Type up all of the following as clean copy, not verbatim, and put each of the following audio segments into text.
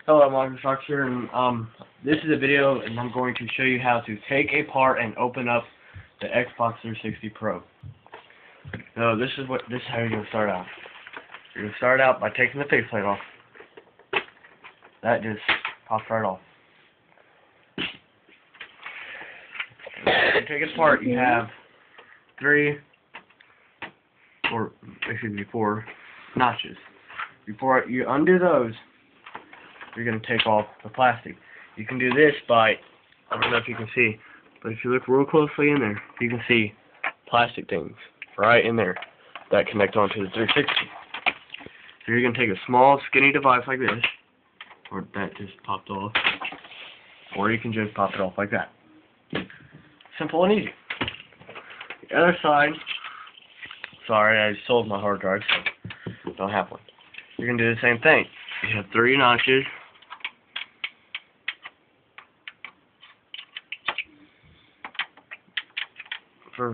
Hello, Marcus Fox here, and this is a video, and I'm going to show you how to take apart and open up the Xbox 360 Pro. So this is how you're gonna start out. You're gonna start out by taking the faceplate off. That just pops right off. You take it apart. You have four notches. Before you undo those, you're going to take off the plastic. You can do this by, I don't know if you can see, but if you look real closely in there, you can see plastic things right in there that connect onto the 360. So you're going to take a small, skinny device like this, or that just popped off, or you can just pop it off like that. Simple and easy. The other side, sorry, I sold my hard drive, so don't have one. You're going to do the same thing. You have 3 notches. The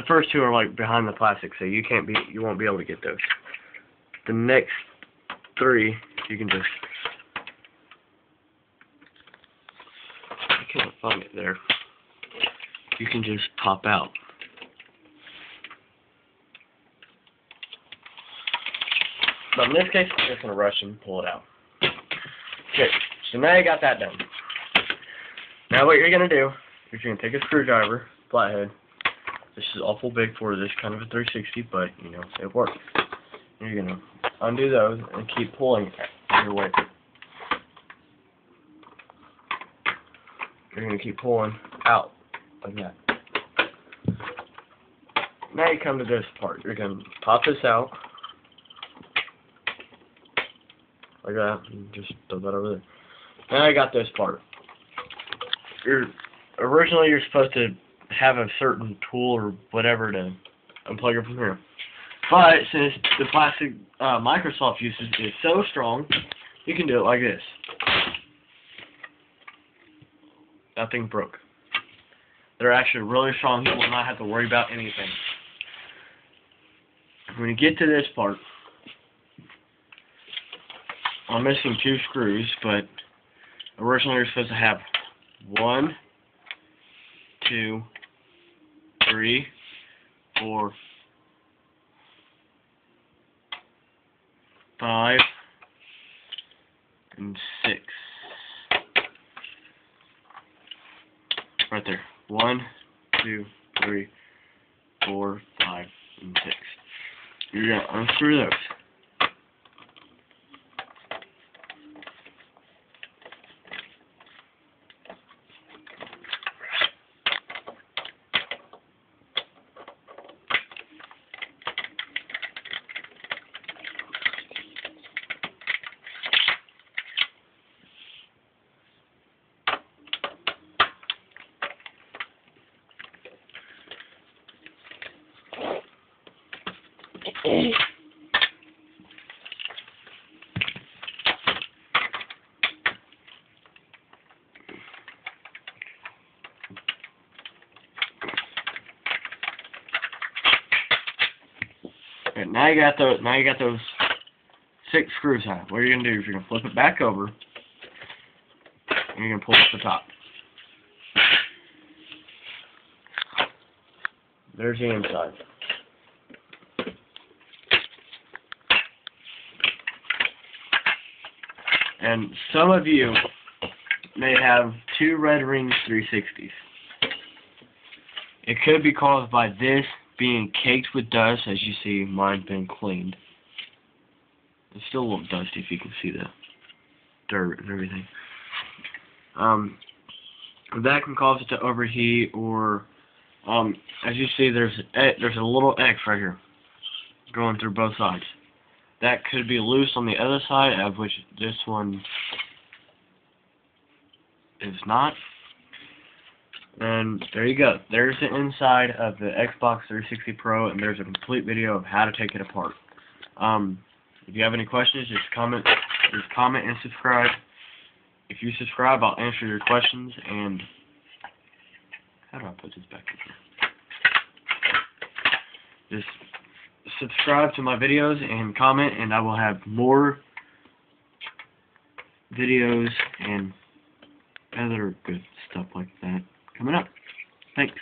first 2 are like behind the plastic, so you won't be able to get those. The next 3, you can just, I can't find it there. You can just pop out. But in this case, I'm just going to rush and pull it out. Okay, so now you got that done. Now what you're going to do is you're going to take a screwdriver, flathead. This is awful big for this kind of a 360, but, you know, it works. And you're going to undo those and keep pulling your way. You're going to keep pulling out like that. Now you come to this part. You're going to pop this out. Like that, and just throw that over there. Now I got this part. Originally you're supposed to have a certain tool or whatever to unplug it from here. But since the plastic Microsoft uses is so strong, you can do it like this. That thing broke. They're actually really strong. You will not have to worry about anything. When you get to this part, I'm missing 2 screws, but originally you're supposed to have 1, 2, 3, 4, 5, and 6. Right there. 1, 2, 3, 4, 5, and 6. You're going to unscrew those. Okay, now you got those 6 screws out. What you're gonna do is you're gonna flip it back over, and you're gonna pull up the top. There's the inside. And some of you may have 2 red rings 360s. It could be caused by this being caked with dust. As you see, mine's been cleaned. It's still a little dusty if you can see the dirt and everything. That can cause it to overheat, or as you see, there's a little X right here going through both sides. That could be loose on the other side, of which this one is not. And there you go. There's the inside of the Xbox 360 Pro, and there's a complete video of how to take it apart. If you have any questions, just comment and subscribe. If you subscribe, I'll answer your questions. And how do I put this back in here? Just subscribe to my videos and comment, and I will have more videos and other good stuff like that coming up. Thanks.